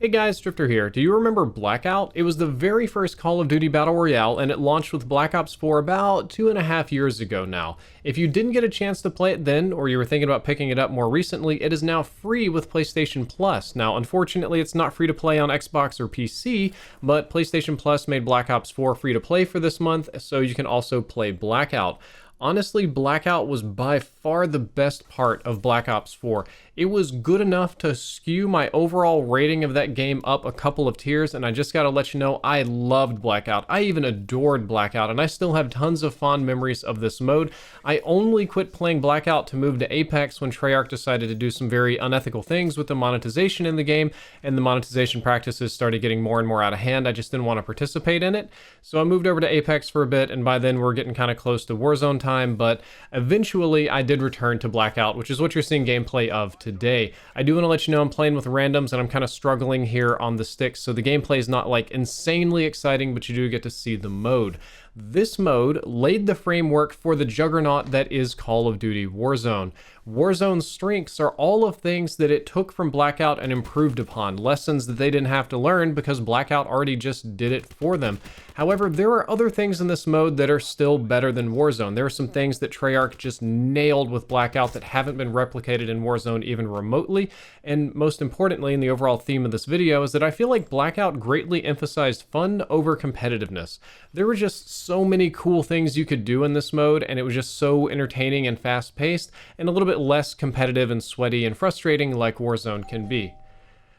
Hey guys, Drifter here. Do you remember Blackout? It was the very first Call of Duty Battle Royale, and it launched with Black Ops 4 about 2.5 years ago now. If you didn't get a chance to play it then, or you were thinking about picking it up more recently, it is now free with PlayStation Plus. Now, unfortunately, it's not free to play on Xbox or PC, but PlayStation Plus made Black Ops 4 free to play for this month, so you can also play Blackout. Honestly, Blackout was by far the best part of Black Ops 4. It was good enough to skew my overall rating of that game up a couple of tiers, and I just gotta let you know, I loved Blackout. I even adored Blackout, and I still have tons of fond memories of this mode. I only quit playing Blackout to move to Apex when Treyarch decided to do some very unethical things with the monetization in the game, and the monetization practices started getting more and more out of hand. I just didn't want to participate in it, so I moved over to Apex for a bit, and by then we're getting kind of close to Warzone time, but eventually I did return to Blackout, which is what you're seeing gameplay of today. I do want to let you know I'm playing with randoms and I'm kind of struggling here on the sticks, so the gameplay is not like insanely exciting, but you do get to see the mode. This mode laid the framework for the juggernaut that is Call of Duty Warzone. Warzone's strengths are all of things that it took from Blackout and improved upon, lessons that they didn't have to learn because Blackout already just did it for them. However, there are other things in this mode that are still better than Warzone. There are some things that Treyarch just nailed with Blackout that haven't been replicated in Warzone even remotely, and most importantly, in the overall theme of this video, is that I feel like Blackout greatly emphasized fun over competitiveness. There were just so many cool things you could do in this mode, and it was just so entertaining and fast-paced, and a little bit less competitive and sweaty and frustrating like Warzone can be.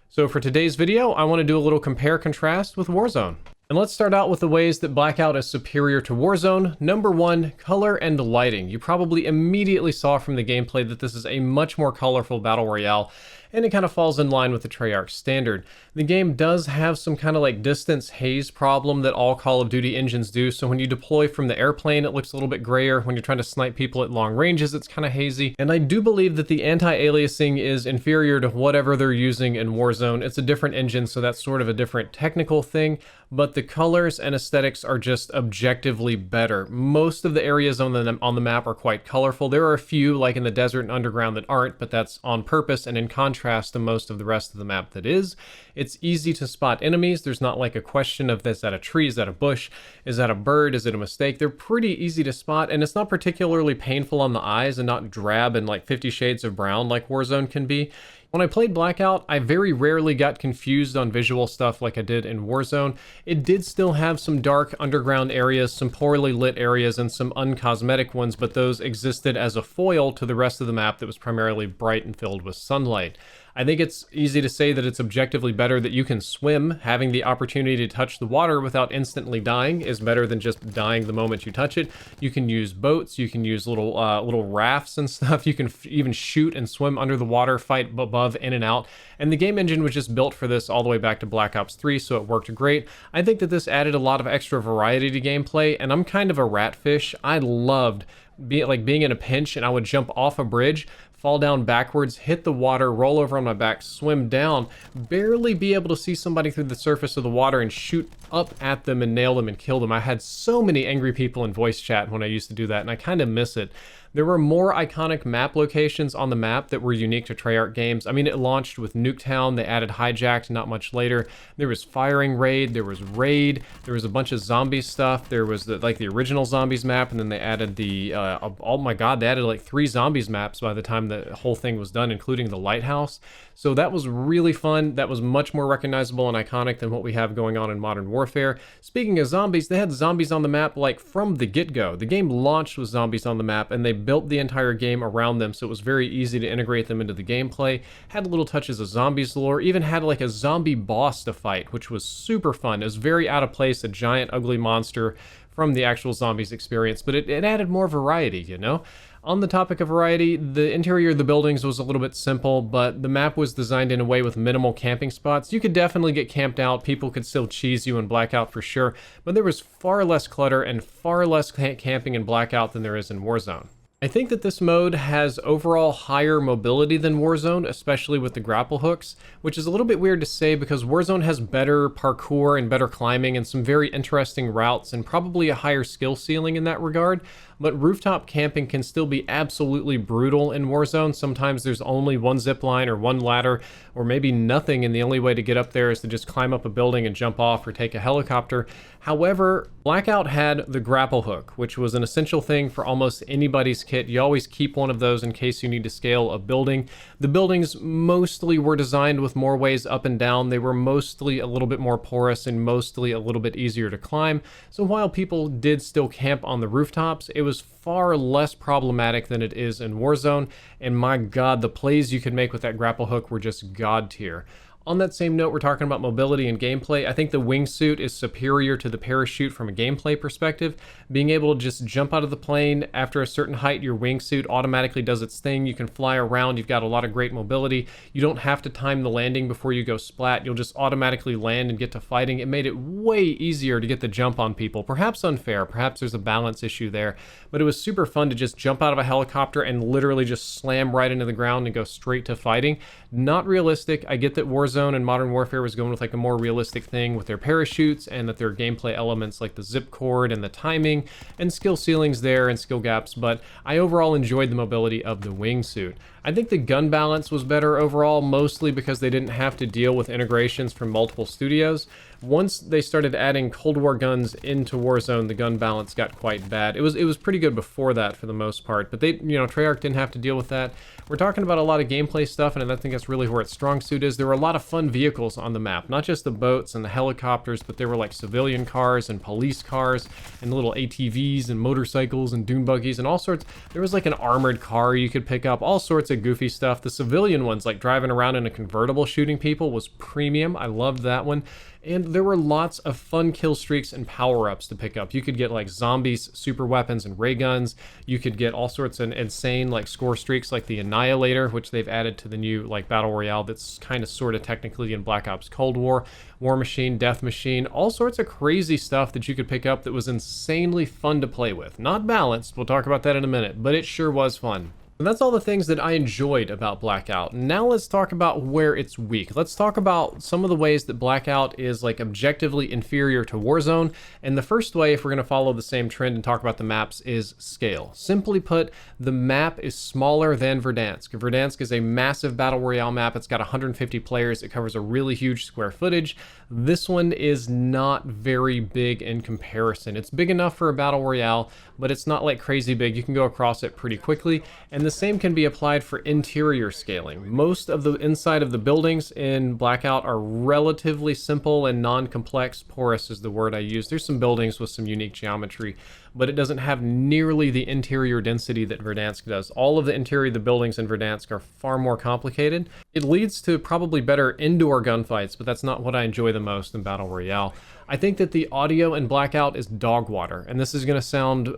So for today's video, I want to do a little compare-contrast with Warzone. And let's start out with the ways that Blackout is superior to Warzone. Number one, color and lighting. You probably immediately saw from the gameplay that this is a much more colorful battle royale, and it kind of falls in line with the Treyarch standard. The game does have some kind of like distance haze problem that all Call of Duty engines do, so when you deploy from the airplane it looks a little bit grayer. When you're trying to snipe people at long ranges it's kind of hazy, and I do believe that the anti-aliasing is inferior to whatever they're using in Warzone. It's a different engine, so that's sort of a different technical thing, but the colors and aesthetics are just objectively better. Most of the areas on the map are quite colorful. There are a few, like in the desert and underground, that aren't, but that's on purpose and in contrast to most of the rest of the map that is. It's easy to spot enemies. There's not like a question of, is that a tree, is that a bush, is that a bird, is it a mistake? They're pretty easy to spot, and it's not particularly painful on the eyes and not drab and like 50 shades of brown like Warzone can be. When I played Blackout, I very rarely got confused on visual stuff like I did in Warzone. It did still have some dark underground areas, some poorly lit areas, and some uncosmetic ones, but those existed as a foil to the rest of the map that was primarily bright and filled with sunlight. I think it's easy to say that it's objectively better that you can swim. Having the opportunity to touch the water without instantly dying is better than just dying the moment you touch it. You can use boats, you can use little rafts and stuff. You can even shoot and swim under the water, fight above, in and out. And the game engine was just built for this all the way back to Black Ops 3, so it worked great. I think that this added a lot of extra variety to gameplay, and I'm kind of a ratfish. I loved being in a pinch and I would jump off a bridge, fall down backwards, hit the water, roll over on my back, swim down, barely be able to see somebody through the surface of the water and shoot up at them and nail them and kill them. I had so many angry people in voice chat when I used to do that, and I kind of miss it. There were more iconic map locations on the map that were unique to Treyarch games. I mean, it launched with Nuketown, they added Hijacked not much later. There was Firing Raid, there was Raid, there was a bunch of zombie stuff, there was the original Zombies map, and then they added the, oh my god, they added like 3 Zombies maps by the time the whole thing was done, including the Lighthouse. So that was really fun. That was much more recognizable and iconic than what we have going on in Modern Warfare. Speaking of zombies, they had zombies on the map like from the get-go. The game launched with zombies on the map, and they built the entire game around them, so it was very easy to integrate them into the gameplay. Had little touches of zombies lore, even had like a zombie boss to fight, which was super fun. It was very out of place, a giant ugly monster from the actual zombies experience, but it added more variety, you know? On the topic of variety, the interior of the buildings was a little bit simple, but the map was designed in a way with minimal camping spots. You could definitely get camped out, people could still cheese you in Blackout for sure, but there was far less clutter and far less camping in Blackout than there is in Warzone. I think that this mode has overall higher mobility than Warzone, especially with the grapple hooks, which is a little bit weird to say because Warzone has better parkour and better climbing and some very interesting routes and probably a higher skill ceiling in that regard. but rooftop camping can still be absolutely brutal in Warzone. Sometimes there's only one zip line or one ladder, or maybe nothing, and the only way to get up there is to just climb up a building and jump off or take a helicopter. However, Blackout had the grapple hook, which was an essential thing for almost anybody's kit. You always keep one of those in case you need to scale a building. The buildings mostly were designed with more ways up and down. They were mostly a little bit more porous and mostly a little bit easier to climb. So while people did still camp on the rooftops, it was far less problematic than it is in Warzone. And my God, the plays you could make with that grapple hook were just God tier. On that same note, we're talking about mobility and gameplay. I think the wingsuit is superior to the parachute from a gameplay perspective. Being able to just jump out of the plane after a certain height, your wingsuit automatically does its thing. You can fly around. You've got a lot of great mobility. You don't have to time the landing before you go splat. You'll just automatically land and get to fighting. It made it way easier to get the jump on people. Perhaps unfair. Perhaps there's a balance issue there. But it was super fun to just jump out of a helicopter and literally just slam right into the ground and go straight to fighting. Not realistic. I get that Warzone and Modern Warfare was going with like a more realistic thing with their parachutes, and that their gameplay elements like the zip cord and the timing and skill ceilings there and skill gaps, but I overall enjoyed the mobility of the wingsuit. I think the gun balance was better overall, mostly because they didn't have to deal with integrations from multiple studios. Once they started adding Cold War guns into Warzone, the gun balance got quite bad. It was pretty good before that for the most part, but they, Treyarch didn't have to deal with that. We're talking about a lot of gameplay stuff, and I think that's really where its strong suit is. There were a lot of fun vehicles on the map, not just the boats and the helicopters, but there were like civilian cars and police cars and little ATVs and motorcycles and dune buggies and all sorts. There was like an armored car you could pick up, all sorts of goofy stuff. The civilian ones, like driving around in a convertible shooting people, was premium. I loved that one. And there were lots of fun kill streaks and power-ups to pick up. You could get like zombies, super weapons, and ray guns. You could get all sorts of insane like score streaks like the Annihilator, which they've added to the new like Battle Royale that's kind of sort of technically in Black Ops Cold War. War Machine, Death Machine, all sorts of crazy stuff that you could pick up that was insanely fun to play with. Not balanced, we'll talk about that in a minute, but it sure was fun. And that's all the things that I enjoyed about Blackout. Now let's talk about where it's weak. Let's talk about some of the ways that Blackout is like objectively inferior to Warzone. And the first way, if we're going to follow the same trend and talk about the maps, is scale. Simply put, the map is smaller than Verdansk. Verdansk is a massive Battle Royale map. It's got 150 players. It covers a really huge square footage. This one is not very big in comparison. It's big enough for a Battle Royale, but it's not like crazy big. You can go across it pretty quickly. And the same can be applied for interior scaling. Most of the inside of the buildings in Blackout are relatively simple and non-complex. Porous is the word I use. There's some buildings with some unique geometry, but it doesn't have nearly the interior density that Verdansk does. All of the interior of the buildings in Verdansk are far more complicated. It leads to probably better indoor gunfights, but that's not what I enjoy the most in Battle Royale. I think that the audio in Blackout is dog water, and this is going to sound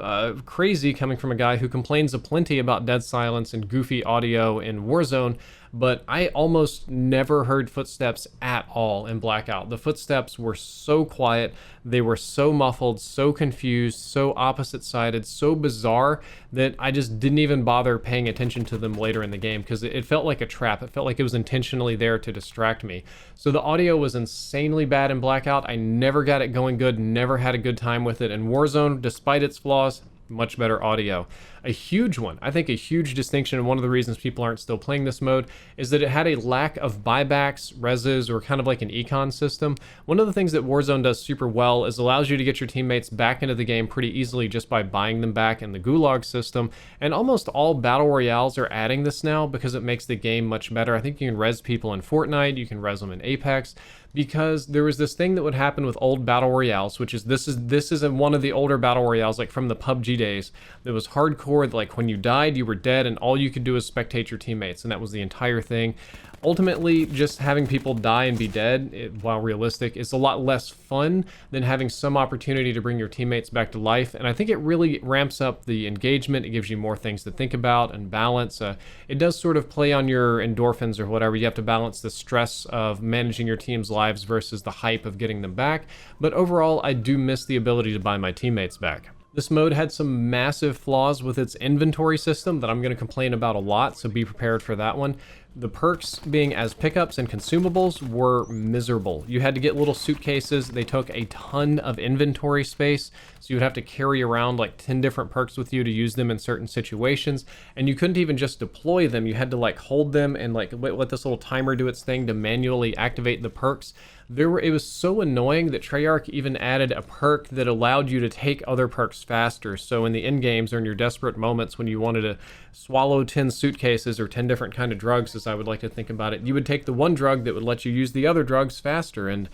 crazy coming from a guy who complains aplenty about dead silence and goofy audio in Warzone, but I almost never heard footsteps at all in Blackout. The footsteps were so quiet, they were so muffled, so confused, so opposite-sided, so bizarre that I just didn't even bother paying attention to them later in the game because it felt like a trap. It felt like it was intentionally there to distract me. So the audio was insanely bad in Blackout. I never got it going good, never had a good time with it. In Warzone, despite its flaws, much better audio. A huge one, I think a huge distinction, and one of the reasons people aren't still playing this mode, is that it had a lack of buybacks, reses, or kind of like an econ system. One of the things that Warzone does super well is allows you to get your teammates back into the game pretty easily just by buying them back in the gulag system, and almost all Battle Royales are adding this now because it makes the game much better. I think you can res people in Fortnite, you can res them in Apex, because there was this thing that would happen with old Battle Royales, which is this is one of the older Battle Royales, like from the PUBG days, that was hardcore. Like when you died, you were dead, and all you could do is spectate your teammates, and that was the entire thing. Ultimately, just having people die and be dead, while realistic, is a lot less fun than having some opportunity to bring your teammates back to life, and I think it really ramps up the engagement. It gives you more things to think about and balance. It does sort of play on your endorphins or whatever. You have to balance the stress of managing your team's lives versus the hype of getting them back, but overall, I do miss the ability to buy my teammates back. This mode had some massive flaws with its inventory system that I'm going to complain about a lot, so be prepared for that one. The perks being as pickups and consumables were miserable. You had to get little suitcases. They took a ton of inventory space, so you would have to carry around like 10 different perks with you to use them in certain situations, and you couldn't even just deploy them. You had to like hold them and like let this little timer do its thing to manually activate the perks. It was so annoying that Treyarch even added a perk that allowed you to take other perks faster. So in the end games or in your desperate moments when you wanted to swallow 10 suitcases or 10 different kind of drugs, as I would like to think about it, you would take the one drug that would let you use the other drugs faster, and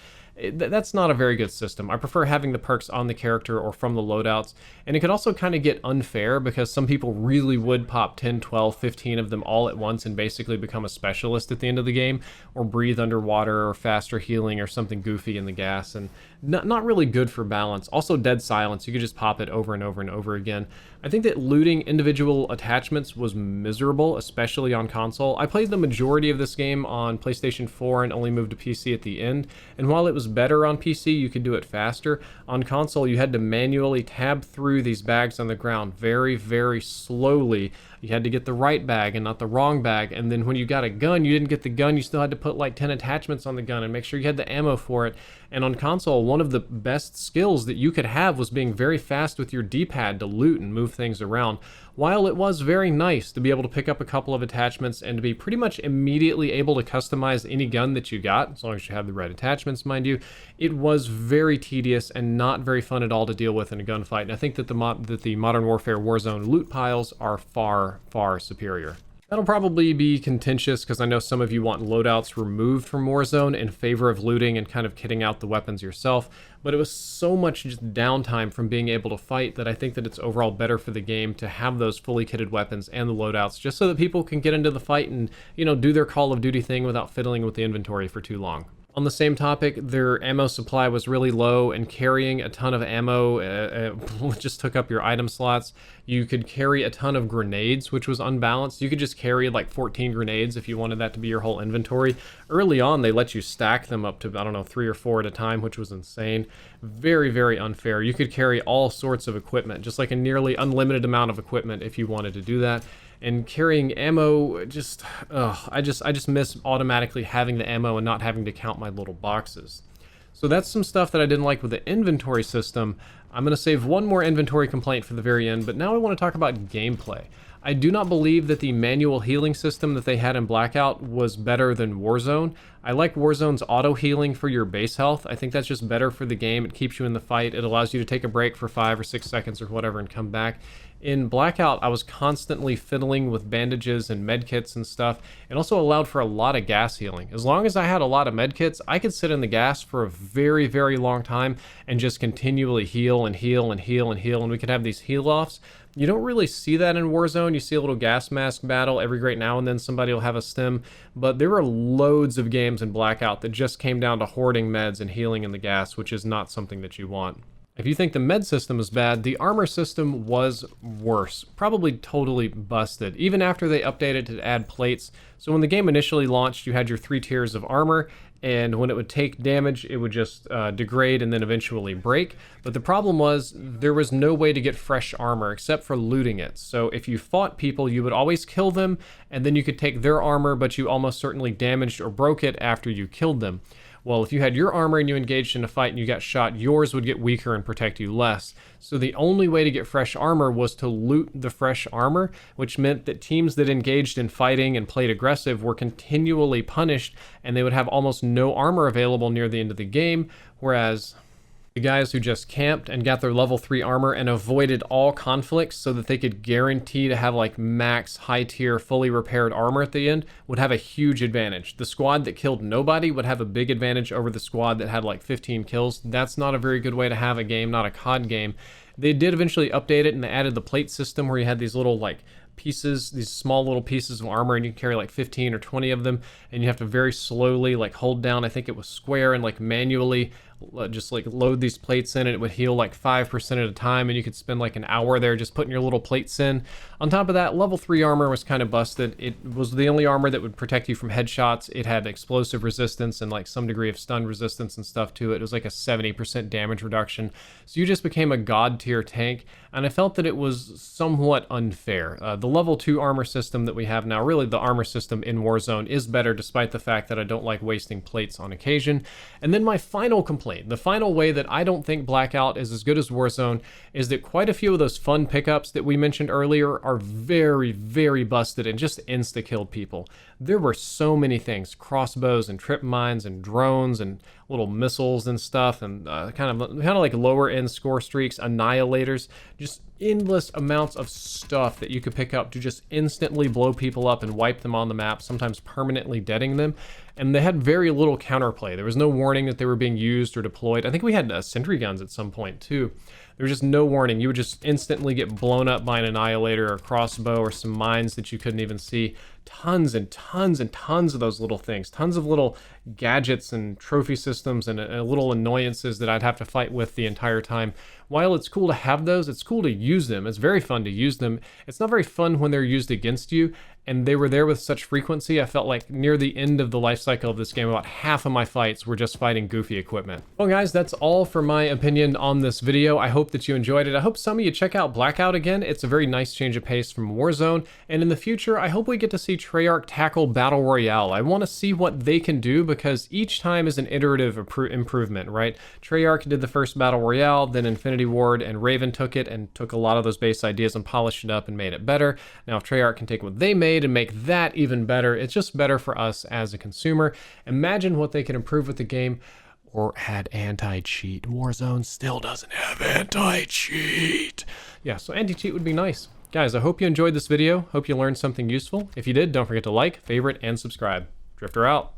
that's not a very good system. I prefer having the perks on the character or from the loadouts, and it could also kind of get unfair because some people really would pop 10, 12, 15 of them all at once and basically become a specialist at the end of the game, or breathe underwater or faster healing or something goofy in the gas, and not really good for balance. Also dead silence, you could just pop it over and over and over again. I think that looting individual attachments was miserable, especially on console. I played the majority of this game on PlayStation 4 and only moved to PC at the end, and while it was better on PC, you could do it faster. On console, you had to manually tab through these bags on the ground very, very slowly. You had to get the right bag and not the wrong bag, and then when you got a gun, you didn't get the gun, you still had to put like 10 attachments on the gun and make sure you had the ammo for it. And on console, one of the best skills that you could have was being very fast with your D-pad to loot and move things around. While it was very nice to be able to pick up a couple of attachments and to be pretty much immediately able to customize any gun that you got, as long as you have the right attachments, mind you, it was very tedious and not very fun at all to deal with in a gunfight. And I think that the Modern Warfare Warzone loot piles are far, far superior. That'll probably be contentious because I know some of you want loadouts removed from Warzone in favor of looting and kind of kitting out the weapons yourself, but it was so much just downtime from being able to fight that I think that it's overall better for the game to have those fully kitted weapons and the loadouts just so that people can get into the fight and, you know, do their Call of Duty thing without fiddling with the inventory for too long. On the same topic, their ammo supply was really low, and carrying a ton of ammo just took up your item slots. You could carry a ton of grenades, which was unbalanced. You could just carry like 14 grenades if you wanted that to be your whole inventory. Early on, they let you stack them up to, I don't know, 3 or 4 at a time, which was insane. Very, very unfair. You could carry all sorts of equipment, just like a nearly unlimited amount of equipment if you wanted to do that. And carrying ammo, I just miss automatically having the ammo and not having to count my little boxes. So that's some stuff that I didn't like with the inventory system. I'm going to save one more inventory complaint for the very end, but now I want to talk about gameplay. I do not believe that the manual healing system that they had in Blackout was better than Warzone. I like Warzone's auto healing for your base health. I think that's just better for the game. It keeps you in the fight. It allows you to take a break for 5 or 6 seconds or whatever and come back. In Blackout, I was constantly fiddling with bandages and medkits and stuff. It also allowed for a lot of gas healing. As long as I had a lot of medkits, I could sit in the gas for a very, very long time and just continually heal and heal and heal and heal, and we could have these heal-offs. You don't really see that in Warzone. You see a little gas mask battle every great now and then. Somebody will have a stim, but there were loads of games in Blackout that just came down to hoarding meds and healing in the gas, which is not something that you want. If you think the med system is bad, the armor system was worse. Probably totally busted, even after they updated to add plates. So when the game initially launched, you had your 3 tiers of armor, and when it would take damage, it would just degrade and then eventually break. But the problem was, there was no way to get fresh armor except for looting it. So if you fought people, you would always kill them, and then you could take their armor, but you almost certainly damaged or broke it after you killed them. Well, if you had your armor and you engaged in a fight and you got shot, yours would get weaker and protect you less. So the only way to get fresh armor was to loot the fresh armor, which meant that teams that engaged in fighting and played aggressive were continually punished, and they would have almost no armor available near the end of the game, whereas the guys who just camped and got their level 3 armor and avoided all conflicts so that they could guarantee to have like max high tier fully repaired armor at the end would have a huge advantage. The squad that killed nobody would have a big advantage over the squad that had like 15 kills. That's not a very good way to have a game, not a CoD game. They did eventually update it, and they added the plate system where you had these little like pieces, these small little pieces of armor, and you can carry like 15 or 20 of them, and you have to very slowly like hold down, I think it was square, and like manually just like load these plates in, and it would heal like 5% at a time, and you could spend like an hour there just putting your little plates in. On top of that, level 3 armor was kind of busted. It was the only armor that would protect you from headshots. It had explosive resistance and like some degree of stun resistance and stuff to it. It was like a 70% damage reduction. So you just became a god tier tank, and I felt that it was somewhat unfair. The level 2 armor system that we have now, really the armor system in Warzone, is better despite the fact that I don't like wasting plates on occasion. And then my final complaint, the final way that I don't think Blackout is as good as Warzone, is that quite a few of those fun pickups that we mentioned earlier are very, very busted and just insta-killed people. There were so many things, crossbows and trip mines and drones and little missiles and stuff, and kind of like lower end score streaks, annihilators, just endless amounts of stuff that you could pick up to just instantly blow people up and wipe them on the map, sometimes permanently deading them. And they had very little counterplay. There was no warning that they were being used or deployed. I think we had sentry guns at some point too. There was just no warning. You would just instantly get blown up by an annihilator or a crossbow or some mines that you couldn't even see. Tons and tons and tons of those little things. Tons of little gadgets and trophy systems and little annoyances that I'd have to fight with the entire time. While it's cool to have those, it's cool to use them. It's very fun to use them. It's not very fun when they're used against you, and they were there with such frequency. I felt like near the end of the life cycle of this game, about half of my fights were just fighting goofy equipment. Well guys, that's all for my opinion on this video. I hope that you enjoyed it. I hope some of you check out Blackout again. It's a very nice change of pace from Warzone, and in the future, I hope we get to see Treyarch tackle Battle Royale. I want to see what they can do, because each time is an iterative improvement, right? Treyarch did the first Battle Royale, then Infinity Ward and Raven took it and took a lot of those base ideas and polished it up and made it better. Now if Treyarch can take what they made and make that even better, it's just better for us as a consumer. Imagine what they can improve with the game, or add anti-cheat. Warzone still doesn't have anti-cheat. Yeah, so anti-cheat would be nice. Guys, I hope you enjoyed this video. Hope you learned something useful. If you did, don't forget to like, favorite, and subscribe. Drifter out.